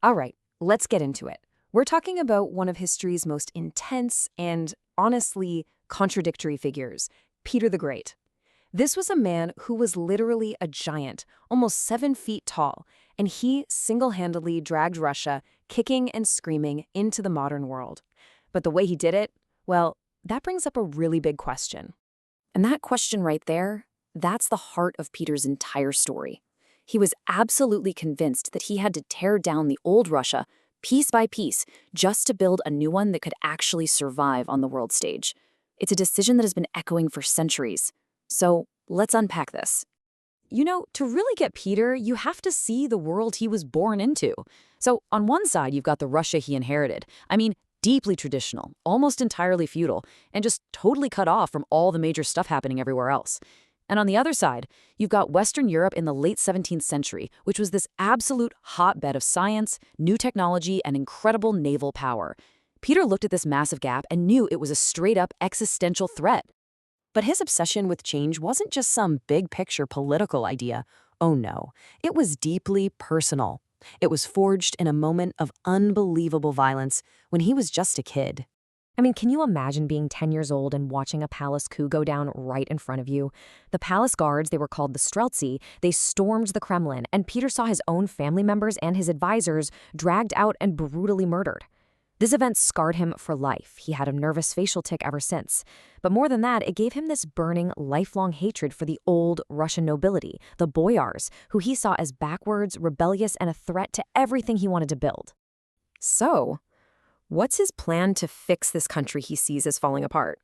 All right, let's get into it. We're talking about one of history's most intense and, honestly, contradictory figures, Peter the Great. This was a man who was literally a giant, almost 7 feet tall, and he single-handedly dragged Russia, kicking and screaming, into the modern world. But the way he did it, well, that brings up a really big question. And that question right there, that's the heart of Peter's entire story. He was absolutely convinced that he had to tear down the old Russia, piece by piece, just to build a new one that could actually survive on the world stage. It's a decision that has been echoing for centuries. So let's unpack this. To really get Peter, you have to see the world he was born into. So on one side, you've got the Russia he inherited. Deeply traditional, almost entirely feudal, and just totally cut off from all the major stuff happening everywhere else. And on the other side, you've got Western Europe in the late 17th century, which was this absolute hotbed of science, new technology, and incredible naval power. Peter looked at this massive gap and knew it was a straight-up existential threat. But his obsession with change wasn't just some big-picture political idea. Oh no, it was deeply personal. It was forged in a moment of unbelievable violence when he was just a kid. Can you imagine being 10 years old and watching a palace coup go down right in front of you? The palace guards, they were called the Streltsy, they stormed the Kremlin, and Peter saw his own family members and his advisors dragged out and brutally murdered. This event scarred him for life. He had a nervous facial tic ever since. But more than that, it gave him this burning, lifelong hatred for the old Russian nobility, the boyars, who he saw as backwards, rebellious, and a threat to everything he wanted to build. So, what's his plan to fix this country he sees as falling apart?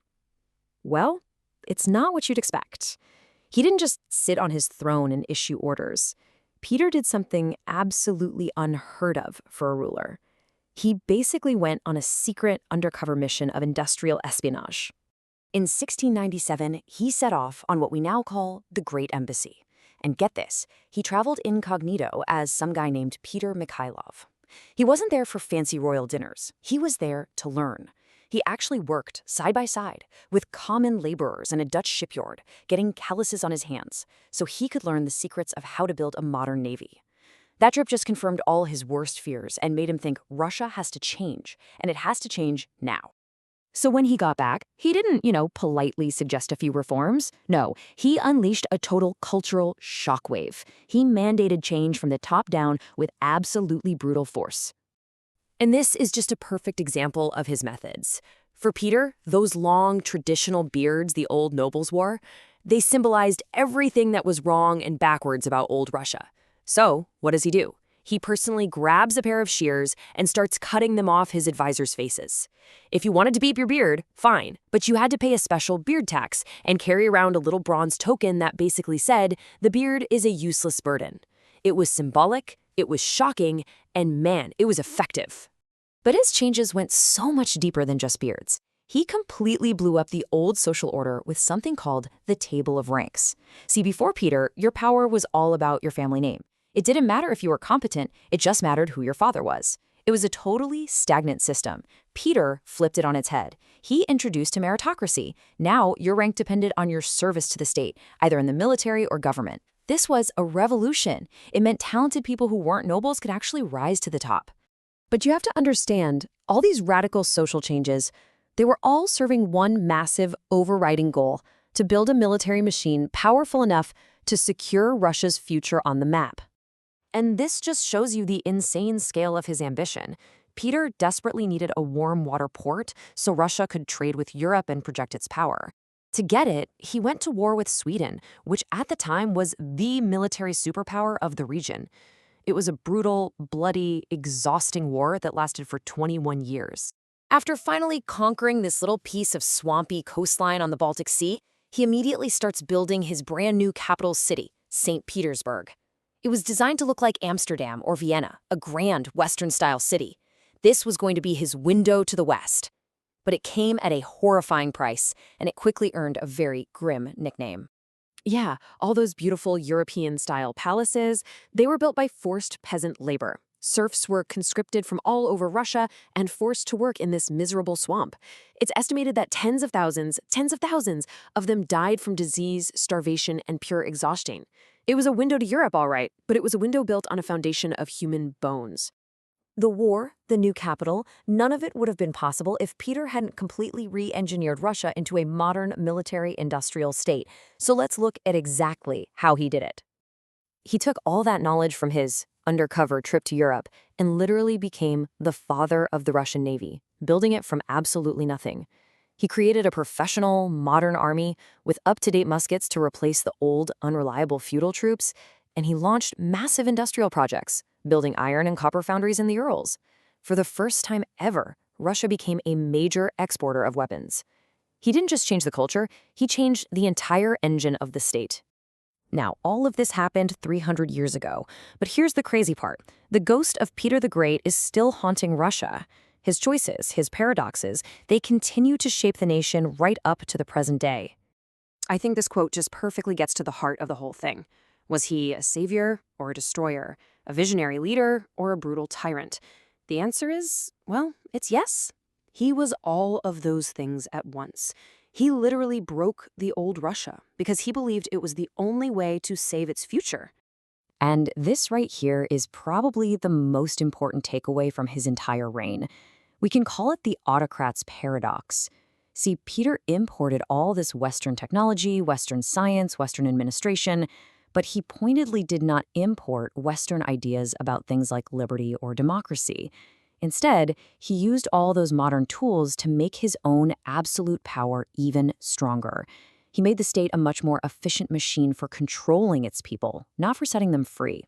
Well, it's not what you'd expect. He didn't just sit on his throne and issue orders. Peter did something absolutely unheard of for a ruler. He basically went on a secret undercover mission of industrial espionage. In 1697, he set off on what we now call the Great Embassy. And get this, he traveled incognito as some guy named Peter Mikhailov. He wasn't there for fancy royal dinners. He was there to learn. He actually worked side by side with common laborers in a Dutch shipyard, getting calluses on his hands, so he could learn the secrets of how to build a modern navy. That trip just confirmed all his worst fears and made him think Russia has to change, and it has to change now. So when he got back, he didn't, politely suggest a few reforms. No, he unleashed a total cultural shockwave. He mandated change from the top down with absolutely brutal force. And this is just a perfect example of his methods. For Peter, those long, traditional beards the old nobles wore, they symbolized everything that was wrong and backwards about old Russia. So, what does he do? He personally grabs a pair of shears and starts cutting them off his advisors' faces. If you wanted to keep your beard, fine, but you had to pay a special beard tax and carry around a little bronze token that basically said the beard is a useless burden. It was symbolic, it was shocking, and man, it was effective. But his changes went so much deeper than just beards. He completely blew up the old social order with something called the table of ranks. See, before Peter, your power was all about your family name. It didn't matter if you were competent, it just mattered who your father was. It was a totally stagnant system. Peter flipped it on its head. He introduced a meritocracy. Now, your rank depended on your service to the state, either in the military or government. This was a revolution. It meant talented people who weren't nobles could actually rise to the top. But you have to understand, all these radical social changes, they were all serving one massive, overriding goal: to build a military machine powerful enough to secure Russia's future on the map. And this just shows you the insane scale of his ambition. Peter desperately needed a warm water port so Russia could trade with Europe and project its power. To get it, he went to war with Sweden, which at the time was the military superpower of the region. It was a brutal, bloody, exhausting war that lasted for 21 years. After finally conquering this little piece of swampy coastline on the Baltic Sea, he immediately starts building his brand new capital city, St. Petersburg. It was designed to look like Amsterdam or Vienna, a grand Western-style city. This was going to be his window to the West. But it came at a horrifying price, and it quickly earned a very grim nickname. Yeah, all those beautiful European-style palaces, they were built by forced peasant labor. Serfs were conscripted from all over Russia and forced to work in this miserable swamp. It's estimated that tens of thousands of them died from disease, starvation, and pure exhaustion. It was a window to Europe, all right, but it was a window built on a foundation of human bones. The war, the new capital, none of it would have been possible if Peter hadn't completely re-engineered Russia into a modern military-industrial state. So let's look at exactly how he did it. He took all that knowledge from his undercover trip to Europe and literally became the father of the Russian Navy, building it from absolutely nothing. He created a professional, modern army with up-to-date muskets to replace the old, unreliable feudal troops, and he launched massive industrial projects, building iron and copper foundries in the Urals. For the first time ever, Russia became a major exporter of weapons. He didn't just change the culture, he changed the entire engine of the state. Now, all of this happened 300 years ago, but here's the crazy part. The ghost of Peter the Great is still haunting Russia. His choices, his paradoxes, they continue to shape the nation right up to the present day. I think this quote just perfectly gets to the heart of the whole thing. Was he a savior or a destroyer, a visionary leader or a brutal tyrant? The answer is, well, it's yes. He was all of those things at once. He literally broke the old Russia because he believed it was the only way to save its future. And this right here is probably the most important takeaway from his entire reign. We can call it the autocrat's paradox. See, Peter imported all this Western technology, Western science, Western administration, but he pointedly did not import Western ideas about things like liberty or democracy. Instead, he used all those modern tools to make his own absolute power even stronger. He made the state a much more efficient machine for controlling its people, not for setting them free.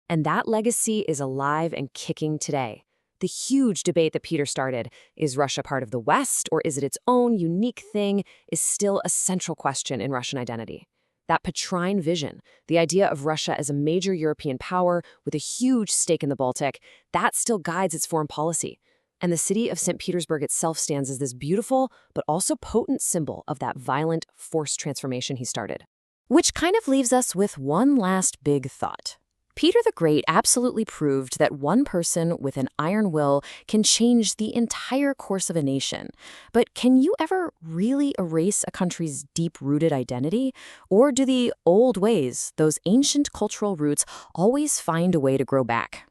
And that legacy is alive and kicking today. The huge debate that Peter started, is Russia part of the West or is it its own unique thing, is still a central question in Russian identity. That Petrine vision, the idea of Russia as a major European power with a huge stake in the Baltic, that still guides its foreign policy. And the city of St. Petersburg itself stands as this beautiful but also potent symbol of that violent, forced transformation he started. Which kind of leaves us with one last big thought. Peter the Great absolutely proved that one person with an iron will can change the entire course of a nation. But can you ever really erase a country's deep-rooted identity? Or do the old ways, those ancient cultural roots, always find a way to grow back?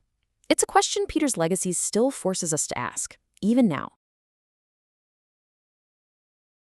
It's a question Peter's legacy still forces us to ask, even now.